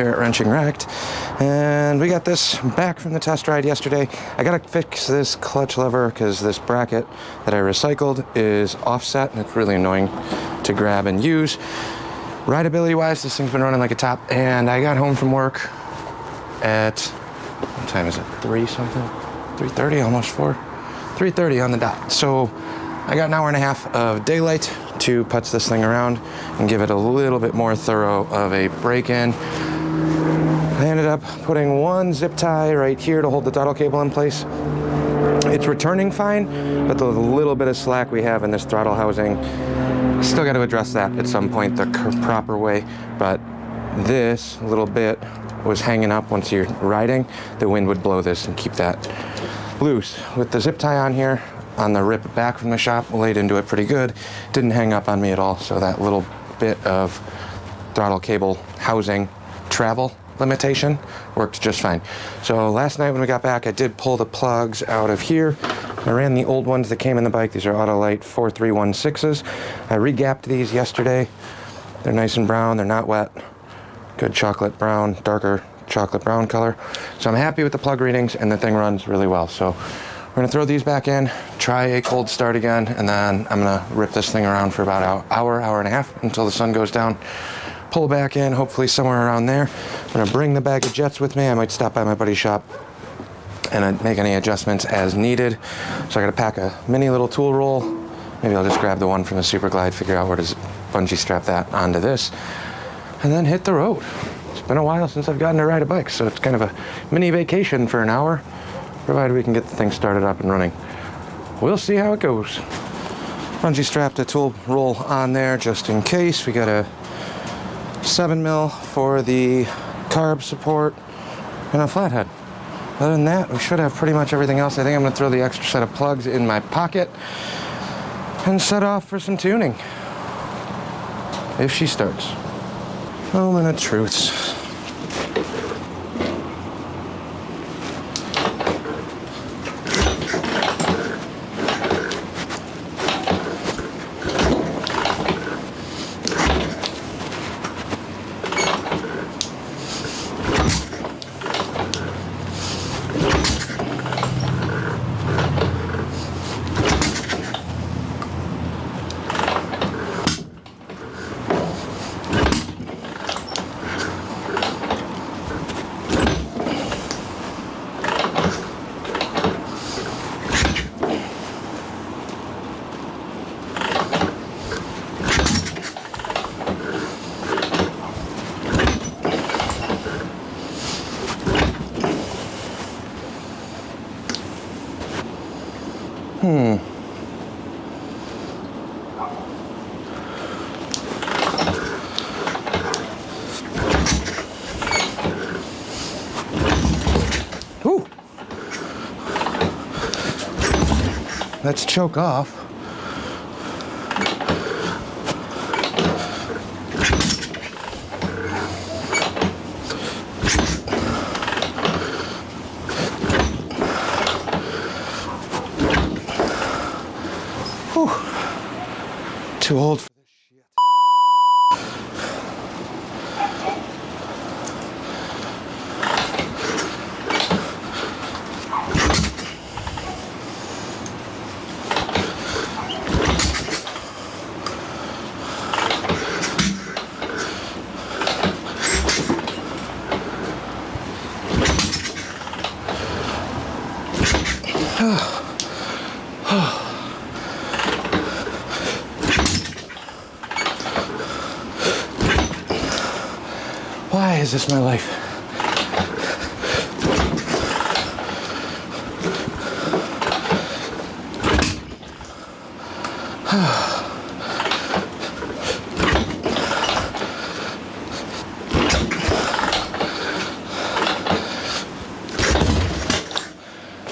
Here at Wrenching Wrecked, and we got this back from the test ride yesterday. I gotta fix this clutch lever because this bracket that I recycled is offset and it's really annoying to grab and use. Rideability wise, this thing's been running like a top, and I got home from work at, what time is it, 3 something? 3:30, almost 4? 3:30 on the dot. So I got an hour and a half of daylight to putz this thing around and give it a little bit more thorough of a break-in. I ended up putting one zip tie right here to hold the throttle cable in place. It's returning fine, but the little bit of slack we have in this throttle housing, still got to address that at some point the proper way. But this little bit was hanging up. Once you're riding, the wind would blow this and keep that loose. With the zip tie on here, on the rip back from the shop, laid into it pretty good. Didn't hang up on me at all, so that little bit of throttle cable housing travel limitation worked just fine. So last night when we got back, I did pull the plugs out of here. I ran the old ones that came in the bike. These are Autolite 4316s. I re-gapped these yesterday. They're nice and brown, they're not wet. Good chocolate brown, darker chocolate brown color. So I'm happy with the plug readings, and the thing runs really well. So we're gonna throw these back in, try a cold start again, and then I'm gonna rip this thing around for about an hour, hour and a half until the sun goes down. Pull back in, hopefully somewhere around there. I'm gonna bring the bag of jets with me. I might stop by my buddy's shop and make any adjustments as needed. So I gotta pack a mini little tool roll. Maybe I'll just grab the one from the Super Glide, figure out where to bungee strap that onto this, and then hit the road. It's been a while since I've gotten to ride a bike, so it's kind of a mini vacation for an hour, provided we can get the thing started up and running. We'll see how it goes. Bungee strapped a tool roll on there just in case. We got a 7mm for the carb support and a flathead. Other than that, we should have pretty much everything else. I think I'm going to throw the extra set of plugs in my pocket and set off for some tuning if she starts. Moment of truths. Ooh. Let's choke off. Whew. Too old for this shit. Why is this my life?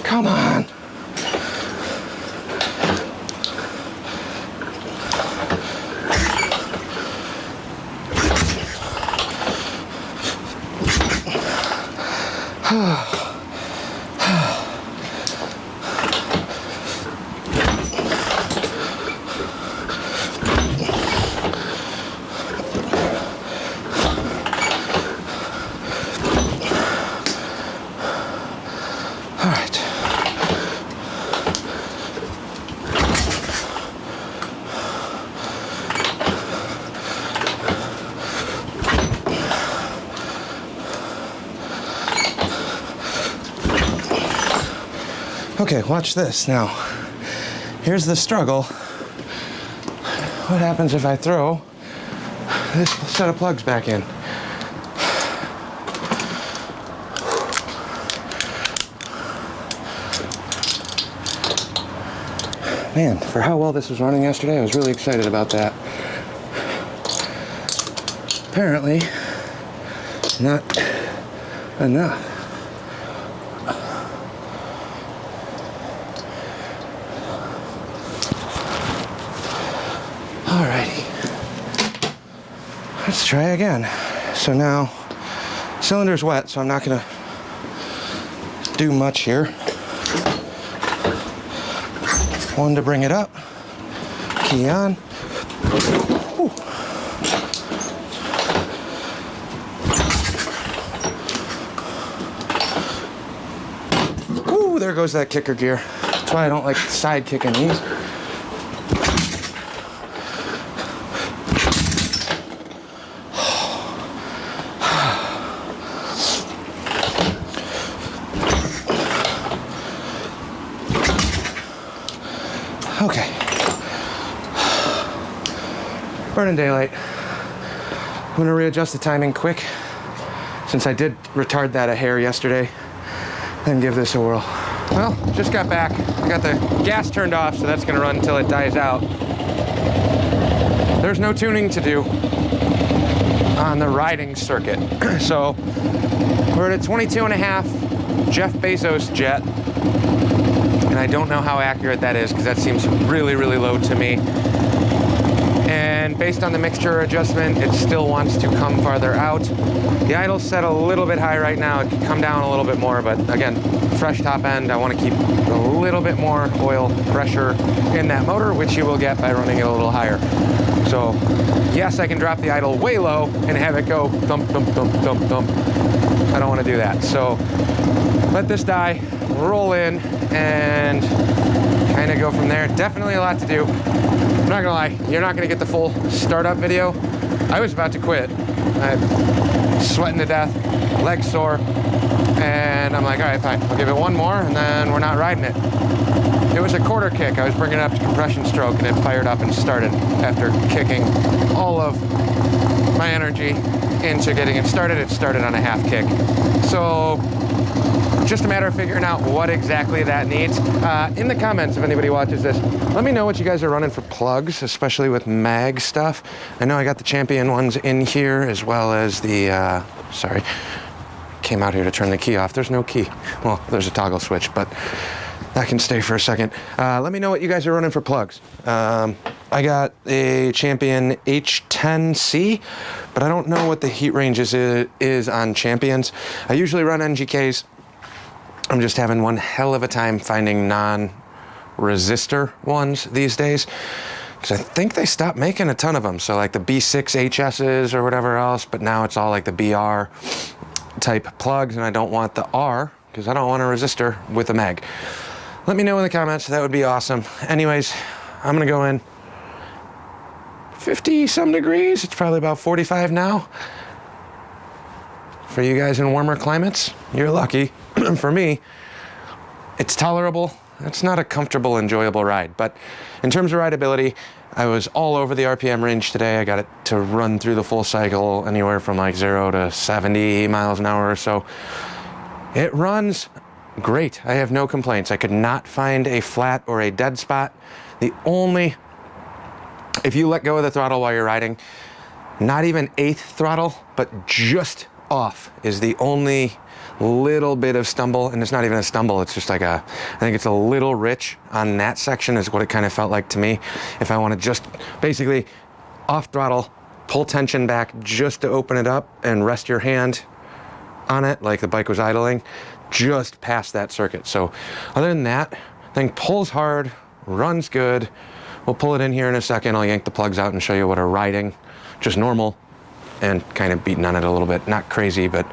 Come on. Okay, watch this now. Here's the struggle. What happens if I throw this set of plugs back in? Man, for how well this was running yesterday, I was really excited about that. Apparently, not enough. Alrighty. Let's try again. So now, cylinder's wet, so I'm not gonna do much here. One to bring it up. Key on. Ooh. Ooh, there goes that kicker gear. That's why I don't like side kicking these. Okay. Burning daylight. I'm gonna readjust the timing quick, since I did retard that a hair yesterday, and give this a whirl. Well, just got back. I got the gas turned off, so that's gonna run until it dies out. There's no tuning to do on the riding circuit. So we're at a 22.5 Jeff Bezos jet. And I don't know how accurate that is, because that seems really, really low to me. And based on the mixture adjustment, it still wants to come farther out. The idle's set a little bit high right now. It could come down a little bit more, but again, fresh top end. I want to keep a little bit more oil pressure in that motor, which you will get by running it a little higher. So yes, I can drop the idle way low and have it go thump, thump, thump, thump, thump. I don't want to do that. So let this die, roll in, and kind of go from there. Definitely a lot to do. I'm not gonna lie, you're not gonna get the full startup video. I was about to quit. I'm sweating to death, legs sore, and I'm like, all right, fine, I'll give it one more, and then we're not riding it. It was a quarter kick. I was bringing it up to compression stroke, and it fired up and started after kicking all of my energy into getting it started. It started on a half kick. So just a matter of figuring out what exactly that needs. In the comments, if anybody watches this, let me know what you guys are running for plugs, especially with mag stuff. I know I got the Champion ones in here, as well as the, sorry, came out here to turn the key off. There's no key. Well, there's a toggle switch, but that can stay for a second. Let me know what you guys are running for plugs. I got a Champion H10C, but I don't know what the heat range is on Champions. I usually run NGKs. I'm just having one hell of a time finding non-resistor ones these days, because I think they stopped making a ton of them. So like the B6HSs or whatever else, but now it's all like the BR type plugs, and I don't want the R, because I don't want a resistor with a mag. Let me know in the comments. That would be awesome. Anyways, I'm gonna go in 50 some degrees. It's probably about 45 now. For you guys in warmer climates, you're lucky. For me, it's tolerable. It's not a comfortable, enjoyable ride, but in terms of rideability, I was all over the RPM range today. I got it to run through the full cycle anywhere from like 0 to 70 miles an hour or so. It runs great. I have no complaints. I could not find a flat or a dead spot. If you let go of the throttle while you're riding, not even 8th throttle, but just off is the only little bit of stumble, and it's not even a stumble, it's just like I think it's a little rich on that section is what it kind of felt like to me. If I want to just basically off throttle, pull tension back just to open it up and rest your hand on it like the bike was idling, just past that circuit. So other than that, thing pulls hard, runs good. We'll pull it in here in a second. I'll yank the plugs out and show you what a riding, just normal, and kind of beating on it a little bit. Not crazy, but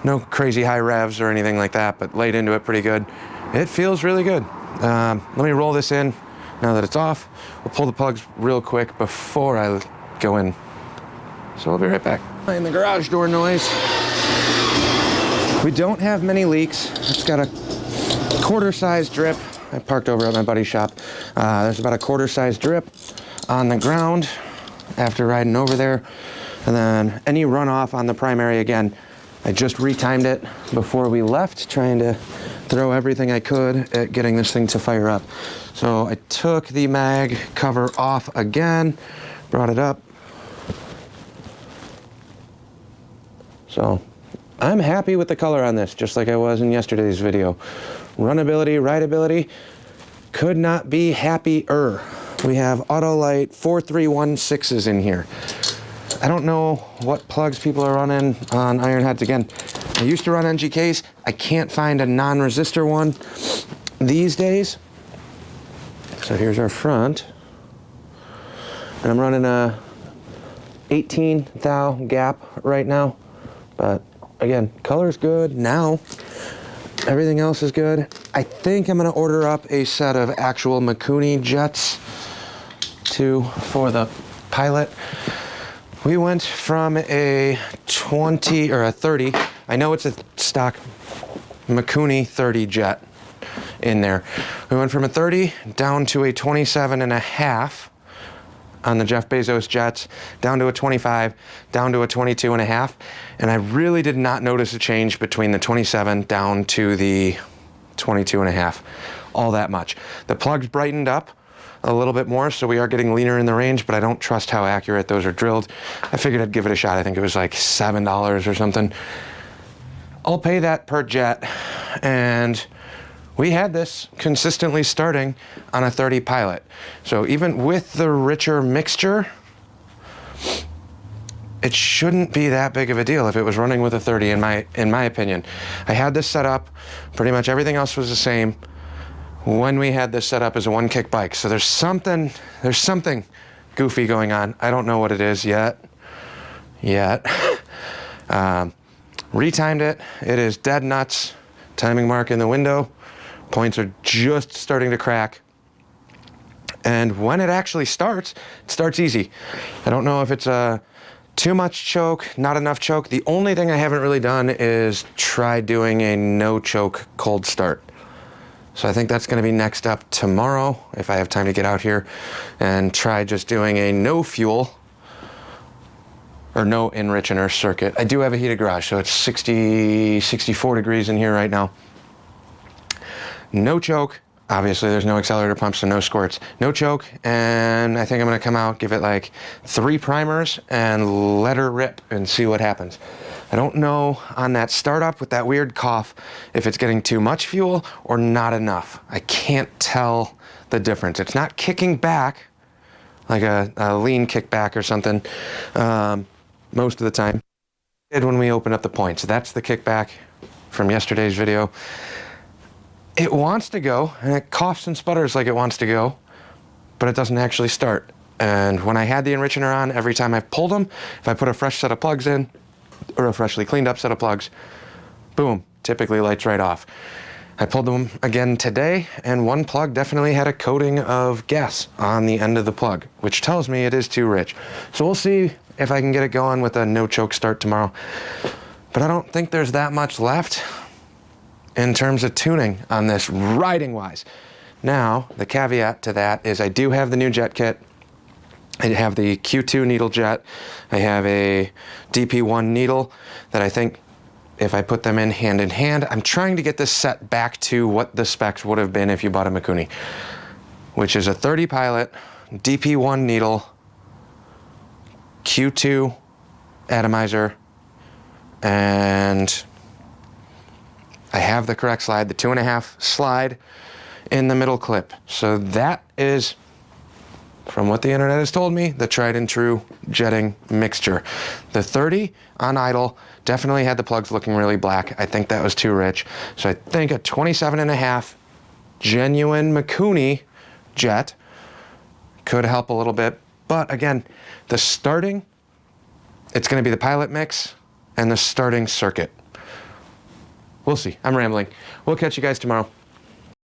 no crazy high revs or anything like that, but laid into it pretty good. It feels really good. Let me roll this in now that it's off. We'll pull the plugs real quick before I go in. So I'll be right back. In the garage door noise. We don't have many leaks. It's got a quarter-size drip. I parked over at my buddy's shop. There's about a quarter-size drip on the ground after riding over there. And then any runoff on the primary, again, I just retimed it before we left, trying to throw everything I could at getting this thing to fire up. So I took the mag cover off again, brought it up. So I'm happy with the color on this, just like I was in yesterday's video. Runability, rideability, could not be happier. We have Autolite 4316s in here. I don't know what plugs people are running on ironheads. Again, I used to run NGKs. I can't find a non-resistor one these days. So here's our front. And I'm running a 18 thou gap right now. But again, color's good now. Everything else is good. I think I'm gonna order up a set of actual Mikuni jets too for the Pilot. We went from a 20 or a 30. I know it's a stock Mikuni 30 jet in there. We went from a 30 down to a 27.5 on the Jeff Bezos jets, down to a 25, down to a 22.5. And I really did not notice a change between the 27 down to the 22.5 all that much. The plugs brightened up a little bit more, so we are getting leaner in the range, but I don't trust how accurate those are drilled. I figured I'd give it a shot. I think it was like $7 or something. I'll pay that per jet. And we had this consistently starting on a 30 Pilot. So even with the richer mixture, it shouldn't be that big of a deal if it was running with a 30 in my opinion. I had this set up, pretty much everything else was the same when we had this set up as a one kick bike. So there's something goofy going on. I don't know what it is yet. Retimed it. It is dead nuts. Timing mark in the window. Points are just starting to crack. And when it actually starts, it starts easy. I don't know if it's too much choke, not enough choke. The only thing I haven't really done is try doing a no choke cold start. So I think that's going to be next up tomorrow, if I have time to get out here, and try just doing a no fuel or no enrichener circuit. I do have a heated garage, so it's 64 degrees in here right now. No choke. Obviously, there's no accelerator pumps, so no squirts. No choke, and I think I'm going to come out, give it like 3 primers, and let her rip and see what happens. I don't know on that startup with that weird cough if it's getting too much fuel or not enough. I can't tell the difference. It's not kicking back like a lean kickback or something most of the time. When we open up the points, that's the kickback from yesterday's video. It wants to go, and it coughs and sputters like it wants to go, but it doesn't actually start. And when I had the enrichener on, every time I pulled them, if I put a fresh set of plugs in, or a freshly cleaned up set of plugs, boom, typically lights right off. I pulled them again today, and one plug definitely had a coating of gas on the end of the plug, which tells me it is too rich. So we'll see if I can get it going with a no choke start tomorrow. But I don't think there's that much left in terms of tuning on this riding wise. Now, the caveat to that is I do have the new jet kit. I have the Q2 needle jet. I have a DP1 needle that I think if I put them in hand, I'm trying to get this set back to what the specs would have been if you bought a Mikuni, which is a 30 Pilot, DP1 needle, Q2 atomizer, and I have the correct slide, the 2.5 slide in the middle clip. So that is, from what the internet has told me, the tried and true jetting mixture. The 30 on idle definitely had the plugs looking really black. I think that was too rich. So I think a 27.5 genuine Mikuni jet could help a little bit. But again, the starting, it's going to be the Pilot mix and the starting circuit. We'll see. I'm rambling. We'll catch you guys tomorrow.